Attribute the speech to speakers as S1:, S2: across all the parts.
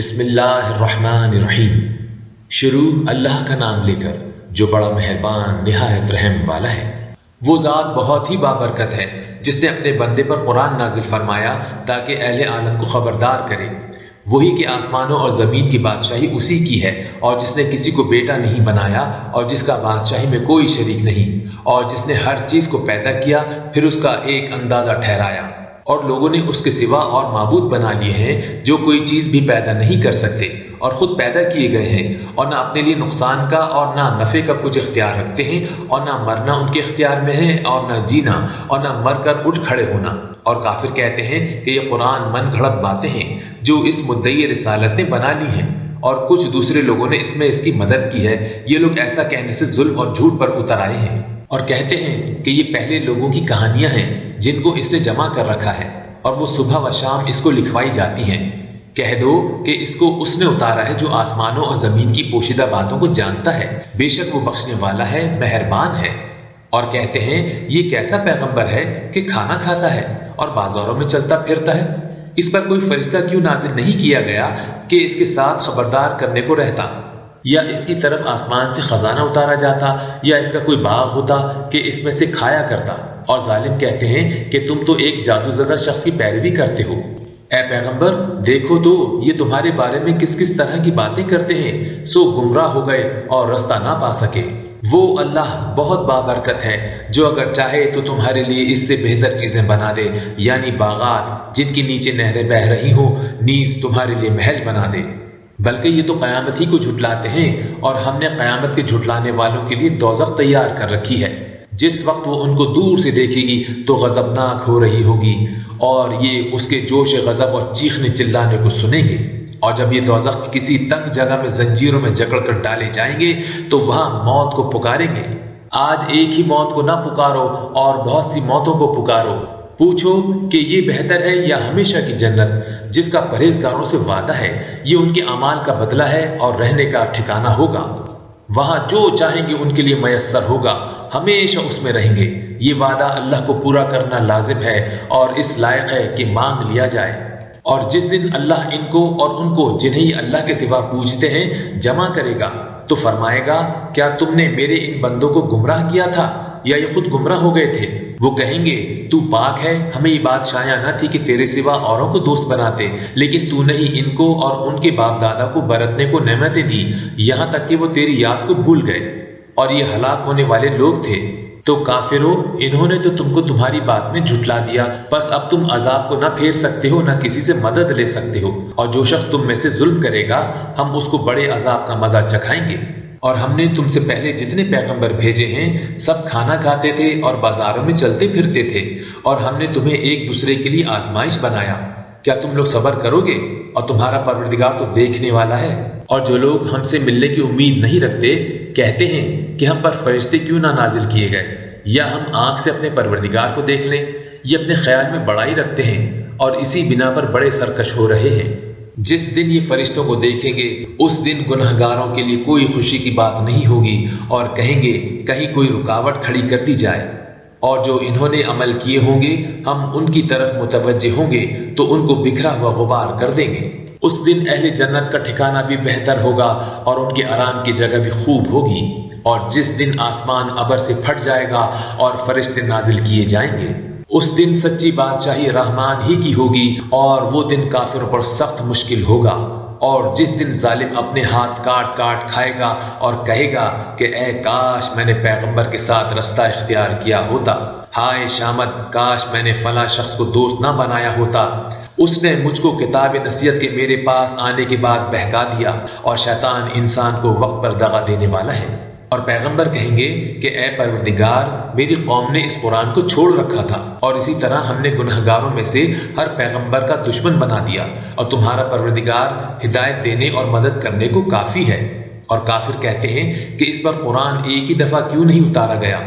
S1: بسم اللہ الرحمن الرحیم۔ شروع اللہ کا نام لے کر جو بڑا مہربان نہایت رحم والا ہے۔ وہ ذات بہت ہی بابرکت ہے جس نے اپنے بندے پر قرآن نازل فرمایا تاکہ اہل عالم کو خبردار کرے۔ وہی کہ آسمانوں اور زمین کی بادشاہی اسی کی ہے، اور جس نے کسی کو بیٹا نہیں بنایا اور جس کا بادشاہی میں کوئی شریک نہیں، اور جس نے ہر چیز کو پیدا کیا پھر اس کا ایک اندازہ ٹھہرایا۔ اور لوگوں نے اس کے سوا اور معبود بنا لیے ہیں جو کوئی چیز بھی پیدا نہیں کر سکتے اور خود پیدا کیے گئے ہیں، اور نہ اپنے لیے نقصان کا اور نہ نفع کا کچھ اختیار رکھتے ہیں، اور نہ مرنا ان کے اختیار میں ہے اور نہ جینا، اور نہ مر کر اٹھ کھڑے ہونا۔ اور کافر کہتے ہیں کہ یہ قرآن من گھڑت باتیں ہیں جو اس مدعی رسالت نے بنا لی ہیں، اور کچھ دوسرے لوگوں نے اس میں اس کی مدد کی ہے۔ یہ لوگ ایسا کہنے سے ظلم اور جھوٹ پر اتر آئے ہیں، اور کہتے ہیں کہ یہ پہلے لوگوں کی کہانیاں ہیں جن کو اس نے جمع کر رکھا ہے، اور وہ صبح و شام اس کو لکھوائی جاتی ہیں۔ کہہ دو کہ اس کو اس نے اتارا ہے جو آسمانوں اور زمین کی پوشیدہ باتوں کو جانتا ہے، بے شک وہ بخشنے والا ہے، مہربان ہے۔ اور کہتے ہیں یہ کیسا پیغمبر ہے کہ کھانا کھاتا ہے اور بازاروں میں چلتا پھرتا ہے؟ اس پر کوئی فرشتہ کیوں نازل نہیں کیا گیا کہ اس کے ساتھ خبردار کرنے کو رہتا؟ یا اس کی طرف آسمان سے خزانہ اتارا جاتا، یا اس کا کوئی باغ ہوتا کہ اس میں سے کھایا کرتا؟ اور ظالم کہتے ہیں کہ تم تو ایک جادو زدہ شخص کی پیروی کرتے ہو۔ اے پیغمبر دیکھو تو یہ تمہارے بارے میں کس کس طرح کی باتیں کرتے ہیں، سو گمراہ ہو گئے اور رستہ نہ پا سکے۔ وہ اللہ بہت بابرکت ہے جو اگر چاہے تو تمہارے لیے اس سے بہتر چیزیں بنا دے، یعنی باغات جن کے نیچے نہریں بہہ رہی ہوں، نیز تمہارے لیے محل بنا دے۔ بلکہ یہ تو قیامت ہی کو جھٹلاتے ہیں، اور ہم نے قیامت کے جھٹلانے والوں کے لیے دوزخ تیار کر رکھی ہے۔ جس وقت وہ ان کو دور سے دیکھے گی تو غضبناک ہو رہی ہوگی، اور یہ اس کے جوش غضب اور چیخنے چلانے کو سنیں گے۔ اور جب یہ دوزخ کی کسی تنگ جگہ میں زنجیروں میں جکڑ کر ڈالے جائیں گے تو وہاں موت کو پکاریں گے۔ آج ایک ہی موت کو نہ پکارو اور بہت سی موتوں کو پکارو، پوچھو کہ یہ بہتر ہے یا ہمیشہ کی جنت جس کا پرہیزگاروں سے وعدہ ہے، یہ ان کے اعمال کا بدلہ ہے اور رہنے کا ٹھکانہ ہوگا۔ وہاں جو چاہیں گے ان کے لیے میسر ہوگا، ہمیشہ اس میں رہیں گے۔ یہ وعدہ اللہ کو پورا کرنا لازم ہے اور اس لائق ہے کہ مانگ لیا جائے۔ اور جس دن اللہ ان کو اور ان کو جنہیں یہ اللہ کے سوا پوجتے ہیں جمع کرے گا تو فرمائے گا کیا تم نے میرے ان بندوں کو گمراہ کیا تھا یا یہ خود گمراہ ہو گئے تھے؟ وہ کہیں گے تو پاک ہے، ہمیں یہ بات شایع نہ تھی کہ تیرے سوا اوروں کو دوست بناتے، لیکن تو نے ہی ان کو اور ان کے باپ دادا کو برتنے کو نعمتیں دی، یہاں تک کہ وہ تیری یاد کو بھول گئے، اور یہ ہلاک ہونے والے لوگ تھے۔ تو کافرو، انہوں نے تو تم کو تمہاری بات میں جھٹلا دیا، بس اب تم عذاب کو نہ پھیر سکتے ہو نہ کسی سے مدد لے سکتے ہو، اور جو شخص تم میں سے ظلم کرے گا ہم اس کو بڑے عذاب کا مزہ چکھائیں گے۔ اور ہم نے تم سے پہلے جتنے پیغمبر بھیجے ہیں سب کھانا کھاتے تھے اور بازاروں میں چلتے پھرتے تھے، اور ہم نے تمہیں ایک دوسرے کے لیے آزمائش بنایا۔ کیا تم لوگ صبر کرو گے؟ اور تمہارا پروردگار تو دیکھنے والا ہے۔ اور جو لوگ ہم سے ملنے کی امید نہیں رکھتے کہتے ہیں کہ ہم پر فرشتے کیوں نہ نازل کیے گئے، یا ہم آنکھ سے اپنے پروردگار کو دیکھ لیں۔ یہ اپنے خیال میں بڑائی رکھتے ہیں اور اسی بنا پر بڑے سرکش ہو رہے ہیں۔ جس دن یہ فرشتوں کو دیکھیں گے اس دن گنہگاروں کے لیے کوئی خوشی کی بات نہیں ہوگی، اور کہیں گے کہیں کوئی رکاوٹ کھڑی کر دی جائے۔ اور جو انہوں نے عمل کیے ہوں گے ہم ان کی طرف متوجہ ہوں گے تو ان کو بکھرا ہوا غبار کر دیں گے۔ اس دن اہل جنت کا ٹھکانہ بھی بہتر ہوگا اور ان کے آرام کی جگہ بھی خوب ہوگی۔ اور جس دن آسمان ابر سے پھٹ جائے گا اور فرشتے نازل کیے جائیں گے، اس دن سچی بادشاہی رحمان ہی کی ہوگی، اور وہ دن کافروں پر سخت مشکل ہوگا۔ اور جس دن ظالم اپنے ہاتھ کاٹ کاٹ کھائے گا اور کہے گا کہ اے کاش میں نے پیغمبر کے ساتھ رستہ اختیار کیا ہوتا، ہائے شامت کاش میں نے فلاں شخص کو دوست نہ بنایا ہوتا، اس نے مجھ کو کتاب نصیحت کے میرے پاس آنے کے بعد بہکا دیا، اور شیطان انسان کو وقت پر دغا دینے والا ہے۔ اور پیغمبر کہیں گے کہ اے پروردگار میری قوم نے اس قرآن کو چھوڑ رکھا تھا، اور اسی طرح ہم نے گنہگاروں میں سے ہر پیغمبر کا دشمن بنا دیا، اور تمہارا پروردگار ہدایت دینے اور مدد کرنے کو کافی ہے۔ اور کافر کہتے ہیں کہ اس پر قرآن ایک ہی دفعہ کیوں نہیں اتارا گیا؟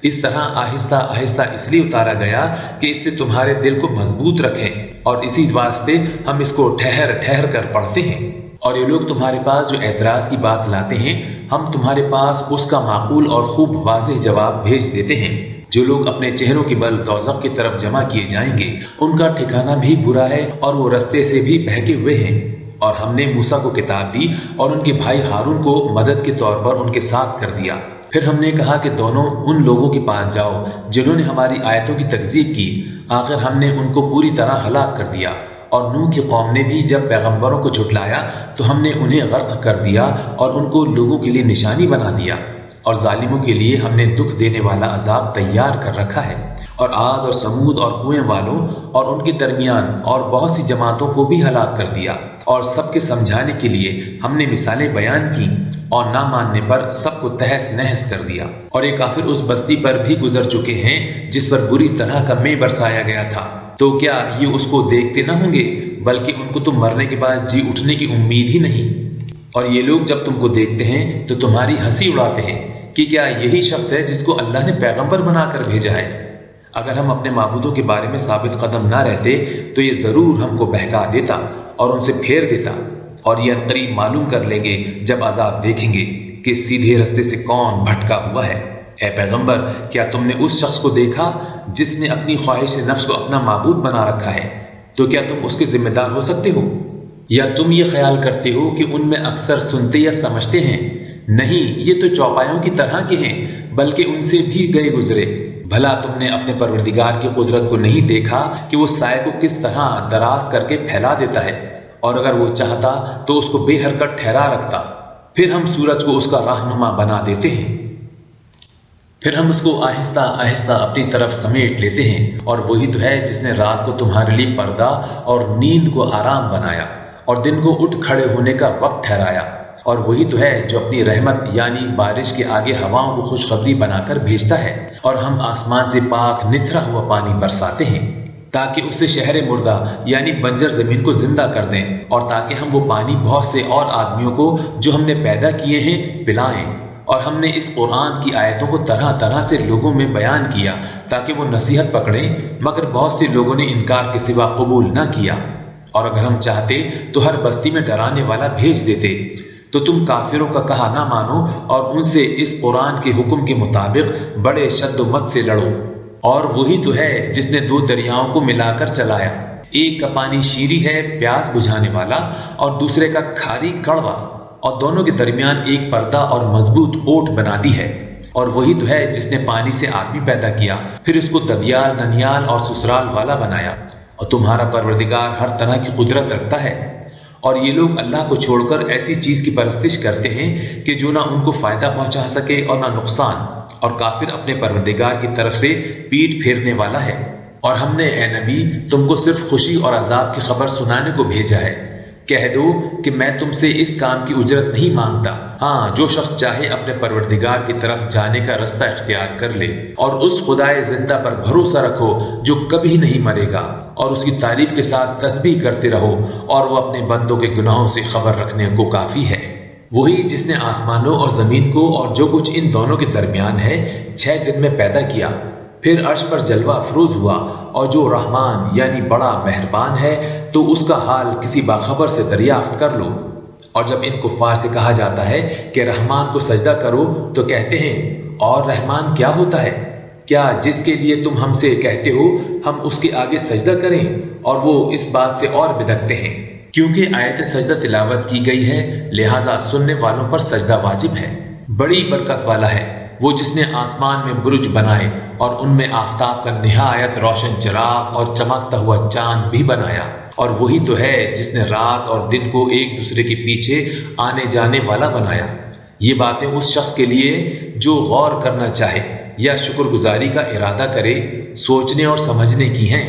S1: اس طرح آہستہ آہستہ اس لیے اتارا گیا کہ اس سے تمہارے دل کو مضبوط رکھیں، اور اسی واسطے ہم اس کو ٹھہر ٹھہر کر پڑھتے ہیں۔ اور یہ لوگ تمہارے پاس جو اعتراض کی بات لاتے ہیں ہم تمہارے پاس اس کا معقول اور خوب واضح جواب بھیج دیتے ہیں۔ جو لوگ اپنے چہروں کے بل دوزخ کی طرف جمع کیے جائیں گے ان کا ٹھکانہ بھی برا ہے اور وہ رستے سے بھی بہکے ہوئے ہیں۔ اور ہم نے موسیٰ کو کتاب دی اور ان کے بھائی ہارون کو مدد کے طور پر ان کے ساتھ کر دیا۔ پھر ہم نے کہا کہ دونوں ان لوگوں کے پاس جاؤ جنہوں نے ہماری آیتوں کی تکذیب کی، آخر ہم نے ان کو پوری طرح ہلاک کر دیا۔ اور نوح کی قوم نے بھی جب پیغمبروں کو جھٹلایا تو ہم نے انہیں غرق کر دیا اور ان کو لوگوں کے لیے نشانی بنا دیا، اور ظالموں کے لیے ہم نے دکھ دینے والا عذاب تیار کر رکھا ہے۔ اور عاد اور سمود اور کنویں والوں اور ان کے درمیان اور بہت سی جماعتوں کو بھی ہلاک کر دیا، اور سب کے سمجھانے کے لیے ہم نے مثالیں بیان کی، اور نہ ماننے پر سب کو تہس نہس کر دیا۔ اور یہ کافر اس بستی پر بھی گزر چکے ہیں جس پر بری طرح کا مے برسایا گیا تھا، تو کیا یہ اس کو دیکھتے نہ ہوں گے؟ بلکہ ان کو تو مرنے کے بعد جی اٹھنے کی امید ہی نہیں۔ اور یہ لوگ جب تم کو دیکھتے ہیں تو تمہاری ہنسی اڑاتے ہیں کہ کیا یہی شخص ہے جس کو اللہ نے پیغمبر بنا کر بھیجا ہے؟ اگر ہم اپنے معبودوں کے بارے میں ثابت قدم نہ رہتے تو یہ ضرور ہم کو بہکا دیتا اور ان سے پھیر دیتا، اور یہ عنقریب معلوم کر لیں گے جب عذاب دیکھیں گے کہ سیدھے رستے سے کون بھٹکا ہوا ہے۔ اے پیغمبر، کیا تم نے اس شخص کو دیکھا جس نے اپنی خواہش نفس کو اپنا معبود بنا رکھا ہے؟ تو کیا تم اس کے ذمہ دار ہو سکتے ہو؟ یا تم یہ خیال کرتے ہو کہ ان میں اکثر سنتے یا سمجھتے ہیں؟ نہیں، یہ تو چوپایوں کی طرح کے ہیں، بلکہ ان سے بھی گئے گزرے۔ بھلا تم نے اپنے پروردگار کی قدرت کو نہیں دیکھا کہ وہ سائے کو کس طرح دراز کر کے پھیلا دیتا ہے، اور اگر وہ چاہتا تو اس کو بے حرکت ٹھہرا رکھتا، پھر ہم سورج کو اس کا رہنما بنا دیتے ہیں، پھر ہم اس کو آہستہ آہستہ اپنی طرف سمیٹ لیتے ہیں۔ اور وہی تو ہے جس نے رات کو تمہارے لیے پردہ اور نیند کو آرام بنایا اور دن کو اٹھ کھڑے ہونے کا وقت ٹھہرایا، اور وہی تو ہے جو اپنی رحمت یعنی بارش کے آگے ہواؤں کو خوشخبری بنا کر بھیجتا ہے، اور ہم آسمان سے پاک نتھرا ہوا پانی برساتے ہیں تاکہ اس سے شہر مردہ یعنی بنجر زمین کو زندہ کر دیں، اور تاکہ ہم وہ پانی بہت سے اور آدمیوں کو جو ہم نے پیدا کیے ہیں پلائیں۔ اور ہم نے اس قرآن کی آیتوں کو طرح طرح سے لوگوں میں بیان کیا تاکہ وہ نصیحت پکڑیں، مگر بہت سے لوگوں نے انکار کے سوا قبول نہ کیا۔ اور اگر ہم چاہتے تو ہر بستی میں ڈرانے والا بھیج دیتے، تو تم کافروں کا کہا نہ مانو اور ان سے اس قرآن کے حکم کے مطابق بڑے شد و مت سے لڑو۔ اور وہی تو ہے جس نے دو دریاؤں کو ملا کر چلایا، ایک کا پانی شیریں ہے پیاس بجھانے والا، اور دوسرے کا کھاری کڑوا، اور دونوں کے درمیان ایک پردہ اور مضبوط اوٹ بنا دی ہے۔ اور وہی تو ہے جس نے پانی سے آدمی پیدا کیا، پھر اس کو ددیال، ننیال اور سسرال والا بنایا، اور تمہارا پروردگار ہر طرح کی قدرت رکھتا ہے۔ اور یہ لوگ اللہ کو چھوڑ کر ایسی چیز کی پرستش کرتے ہیں کہ جو نہ ان کو فائدہ پہنچا سکے اور نہ نقصان، اور کافر اپنے پروردگار کی طرف سے پیٹ پھیرنے والا ہے۔ اور ہم نے اے نبی تم کو صرف خوشی اور عذاب کی خبر سنانے کو بھیجا ہے۔ کہہ دو کہ میں تم سے اس کام کی اجرت نہیں مانگتا، ہاں جو شخص چاہے اپنے پروردگار کی طرف جانے کا رستہ اختیار کر لے، اور اس خدائے زندہ پر بھروسہ رکھو جو کبھی نہیں مرے گا، اور اس کی تعریف کے ساتھ تسبیح کرتے رہو، اور وہ اپنے بندوں کے گناہوں سے خبر رکھنے کو کافی ہے۔ وہی جس نے آسمانوں اور زمین کو اور جو کچھ ان دونوں کے درمیان ہے 6 دن میں پیدا کیا، پھر عرش پر جلوہ افروز ہوا، اور جو رحمان یعنی بڑا مہربان ہے تو اس کا حال کسی باخبر سے دریافت کر لو۔ اور جب ان کفار سے کہا جاتا ہے کہ رحمان کو سجدہ کرو تو کہتے ہیں اور رحمان کیا ہوتا ہے؟ کیا جس کے لیے تم ہم سے کہتے ہو ہم اس کے آگے سجدہ کریں؟ اور وہ اس بات سے اور بدکتے ہیں کیونکہ آیت سجدہ تلاوت کی گئی ہے، لہٰذا سننے والوں پر سجدہ واجب ہے۔ بڑی برکت والا ہے وہ جس نے آسمان میں برج بنائے اور ان میں آفتاب کا نہایت روشن چراغ اور چمکتا ہوا چاند بھی بنایا، اور وہی تو ہے جس نے رات اور دن کو ایک دوسرے کے پیچھے آنے جانے والا بنایا۔ یہ باتیں اس شخص کے لیے جو غور کرنا چاہے یا شکر گزاری کا ارادہ کرے سوچنے اور سمجھنے کی ہیں۔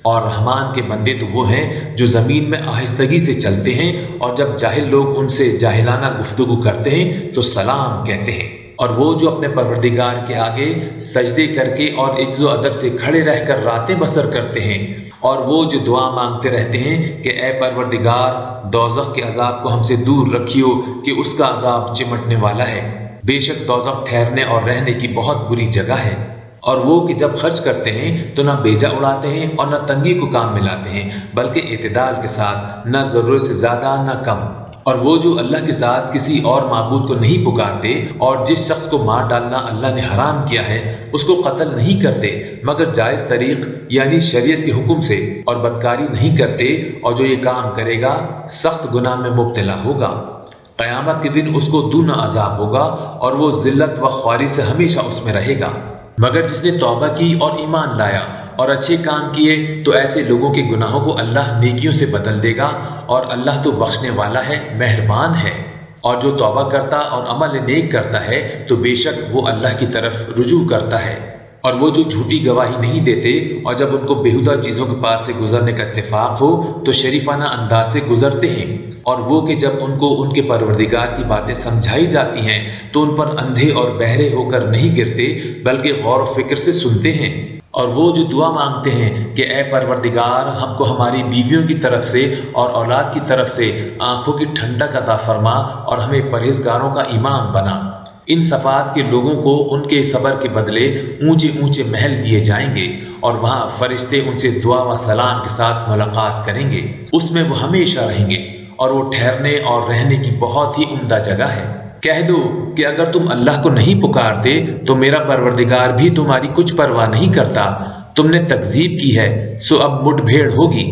S1: اور رحمان کے بندے تو وہ ہیں جو زمین میں آہستگی سے چلتے ہیں، اور جب جاہل لوگ ان سے جاہلانہ گفتگو کرتے ہیں تو سلام کہتے ہیں۔ اور وہ جو اپنے پروردگار کے آگے سجدے کر کے اور عجز و ادب سے کھڑے رہ کر راتیں بسر کرتے ہیں، اور وہ جو دعا مانگتے رہتے ہیں کہ اے پروردگار دوزخ کے عذاب کو ہم سے دور رکھیو کہ اس کا عذاب چمٹنے والا ہے، بے شک دوزخ ٹھہرنے اور رہنے کی بہت بری جگہ ہے۔ اور وہ کہ جب خرچ کرتے ہیں تو نہ بیجا اڑاتے ہیں اور نہ تنگی کو کام میں لاتے ہیں، بلکہ اعتدال کے ساتھ، نہ ضرورت سے زیادہ نہ کم۔ اور وہ جو اللہ کے ساتھ کسی اور معبود کو نہیں پکارتے اور جس شخص کو مار ڈالنا اللہ نے حرام کیا ہے اس کو قتل نہیں کرتے مگر جائز طریق یعنی شریعت کے حکم سے، اور بدکاری نہیں کرتے، اور جو یہ کام کرے گا سخت گناہ میں مبتلا ہوگا، قیامت کے دن اس کو دونا عذاب ہوگا اور وہ ذلت و خواری سے ہمیشہ اس میں رہے گا۔ مگر جس نے توبہ کی اور ایمان لایا اور اچھے کام کیے تو ایسے لوگوں کے گناہوں کو اللہ نیکیوں سے بدل دے گا، اور اللہ تو بخشنے والا ہے، مہربان ہے۔ اور جو توبہ کرتا اور عمل نیک کرتا ہے تو بے شک وہ اللہ کی طرف رجوع کرتا ہے۔ اور وہ جو جھوٹی گواہی نہیں دیتے اور جب ان کو بیہودہ چیزوں کے پاس سے گزرنے کا اتفاق ہو تو شریفانہ انداز سے گزرتے ہیں، اور وہ کہ جب ان کو ان کے پروردگار کی باتیں سمجھائی جاتی ہیں تو ان پر اندھے اور بہرے ہو کر نہیں گرتے بلکہ غور و فکر سے سنتے ہیں۔ اور وہ جو دعا مانگتے ہیں کہ اے پروردگار ہم کو ہماری بیویوں کی طرف سے اور اولاد کی طرف سے آنکھوں کی ٹھنڈک عطا فرما اور ہمیں پرہیزگاروں کا امام بنا، ان صفات کے لوگوں کو ان کے صبر کے بدلے اونچے اونچے محل دیے جائیں گے، اور وہاں فرشتے ان سے دعا و سلام کے ساتھ ملاقات کریں گے، اس میں وہ ہمیشہ رہیں گے، اور وہ ٹھہرنے اور رہنے کی بہت ہی عمدہ جگہ ہے۔ کہہ دو کہ اگر تم اللہ کو نہیں پکارتے تو میرا پروردگار بھی تمہاری کچھ پرواہ نہیں کرتا، تم نے تکذیب کی ہے سو اب مٹ بھیڑ ہوگی۔